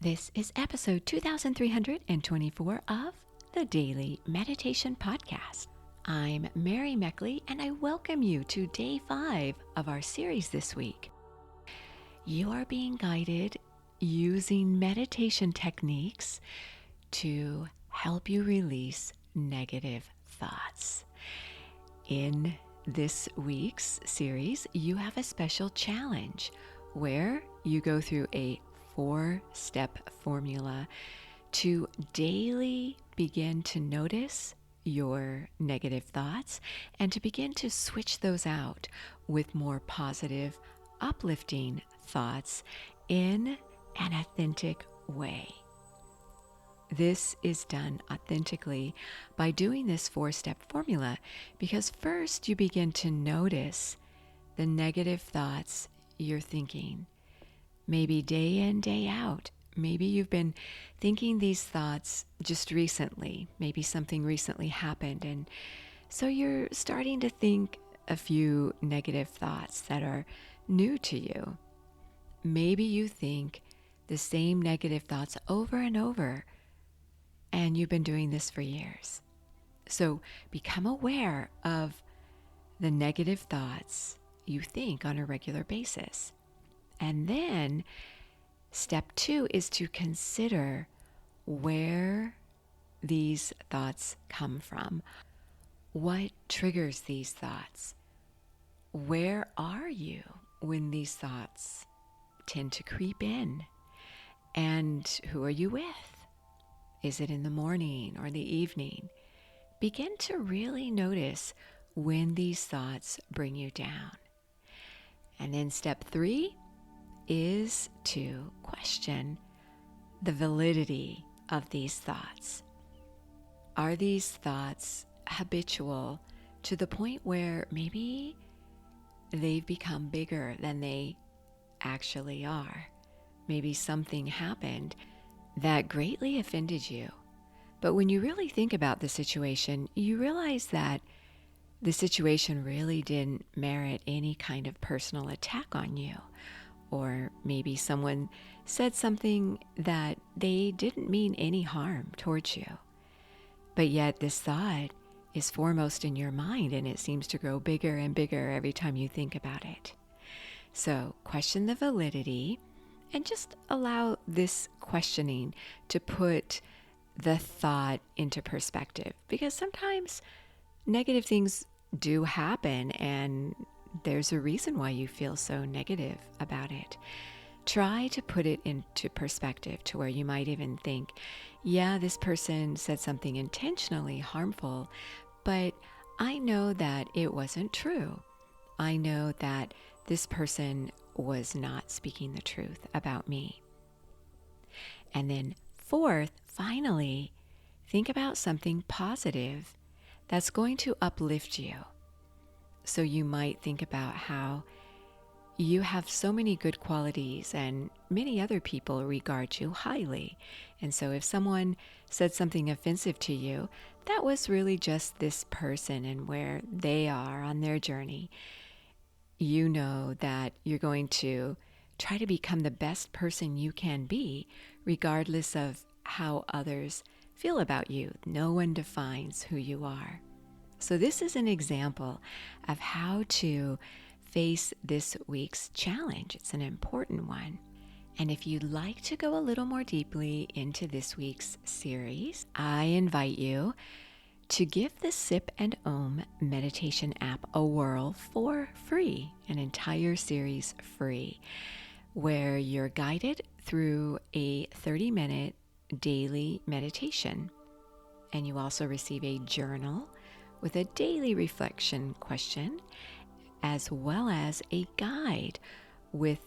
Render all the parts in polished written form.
This is episode 2324 of the Daily Meditation Podcast. I'm Mary Meckley, and I welcome you to day 5 of our series this week. You are being guided using meditation techniques to help you release negative thoughts. In this week's series, you have a special challenge where you go through a 4-step formula to daily begin to notice your negative thoughts and to begin to switch those out with more positive, uplifting thoughts in an authentic way. This is done authentically by doing this 4-step formula because first you begin to notice the negative thoughts you're thinking. Maybe day in, day out. Maybe you've been thinking these thoughts just recently. Maybe something recently happened, and so you're starting to think a few negative thoughts that are new to you. Maybe you think the same negative thoughts over and over, and you've been doing this for years. So become aware of the negative thoughts you think on a regular basis. And then step 2 is to consider where these thoughts come from. What triggers these thoughts? Where are you when these thoughts tend to creep in? And who are you with? Is it in the morning or the evening? Begin to really notice when these thoughts bring you down. And then step 3 is to question the validity of these thoughts. Are these thoughts habitual to the point where maybe they've become bigger than they actually are? Maybe something happened that greatly offended you. But when you really think about the situation, you realize that the situation really didn't merit any kind of personal attack on you. Or maybe someone said something that they didn't mean any harm towards you. But yet this thought is foremost in your mind, and it seems to grow bigger and bigger every time you think about it. So question the validity and just allow this questioning to put the thought into perspective. Because sometimes negative things do happen, and there's a reason why you feel so negative about it. Try to put it into perspective to where you might even think, yeah, this person said something intentionally harmful, but I know that it wasn't true. I know that this person was not speaking the truth about me. And then 4th, finally, think about something positive that's going to uplift you. So you might think about how you have so many good qualities and many other people regard you highly. And so if someone said something offensive to you, that was really just this person and where they are on their journey. You know that you're going to try to become the best person you can be, regardless of how others feel about you. No one defines who you are. So this is an example of how to face this week's challenge. It's an important one. And if you'd like to go a little more deeply into this week's series, I invite you to give the Sip and Om meditation app a whirl for free, an entire series free, where you're guided through a 30-minute daily meditation. And you also receive a journal with a daily reflection question, as well as a guide with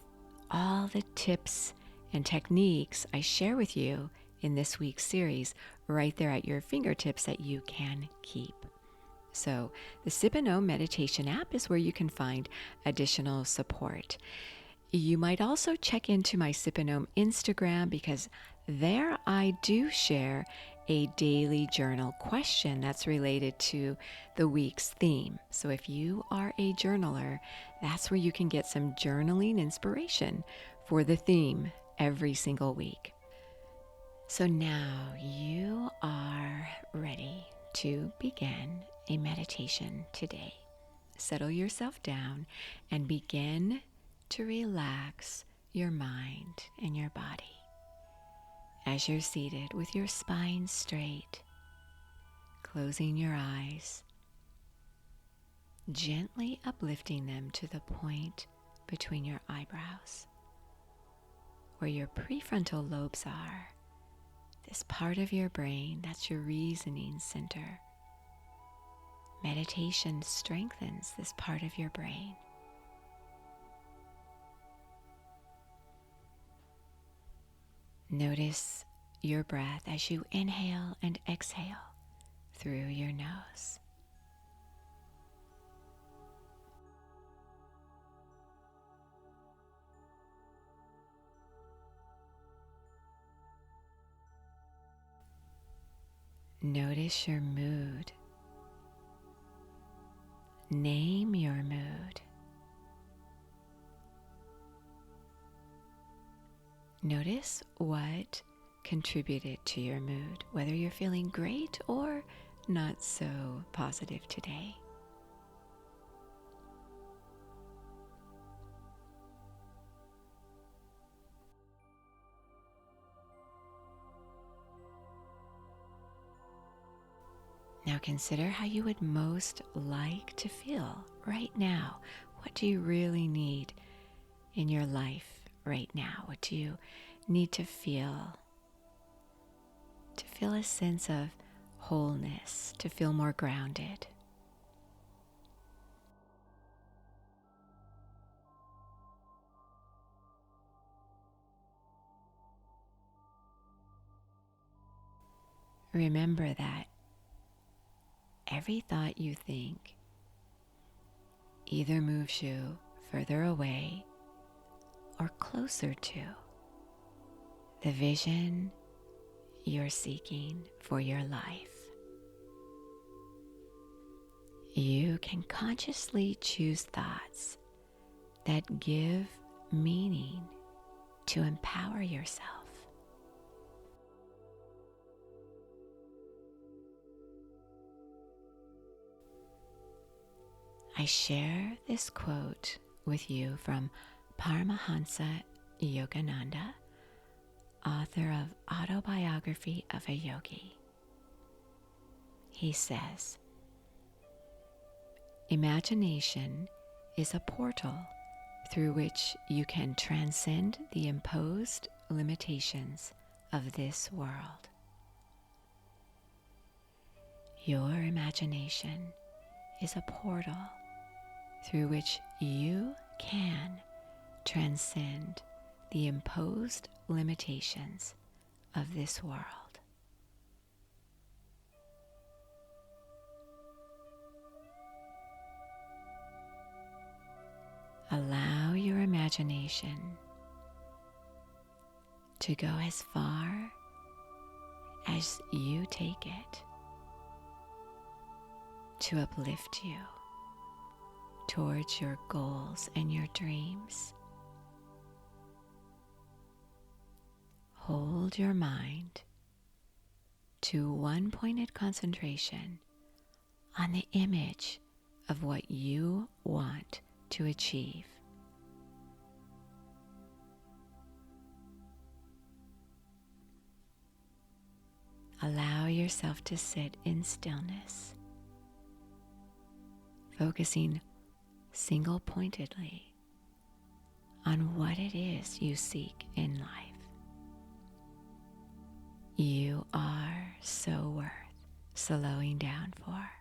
all the tips and techniques I share with you in this week's series right there at your fingertips that you can keep. So the Sip and Om meditation app is where you can find additional support. You might also check into my Sip and Om Instagram, because there I do share a daily journal question that's related to the week's theme. So if you are a journaler, that's where you can get some journaling inspiration for the theme every single week. So now you are ready to begin a meditation today. Settle yourself down and begin to relax your mind and your body. As you're seated with your spine straight, closing your eyes, gently uplifting them to the point between your eyebrows, where your prefrontal lobes are, this part of your brain that's your reasoning center. Meditation strengthens this part of your brain. Notice your breath as you inhale and exhale through your nose. Notice your mood. Name your mood. Notice what contributed to your mood, whether you're feeling great or not so positive today. Now consider how you would most like to feel right now. What do you really need in your life right now? What do you need to feel? To feel a sense of wholeness, to feel more grounded. Remember that every thought you think either moves you further away or closer to the vision you're seeking for your life. You can consciously choose thoughts that give meaning to empower yourself. I share this quote with you from Paramhansa Yogananda, author of Autobiography of a Yogi. He says, "Imagination is a portal through which you can transcend the imposed limitations of this world." Your imagination is a portal through which you can transcend the imposed limitations of this world. Allow your imagination to go as far as you take it to uplift you towards your goals and your dreams. Hold your mind to one pointed concentration on the image of what you want to achieve. Allow yourself to sit in stillness, focusing single-pointedly on what it is you seek in life. You are so worth slowing down for.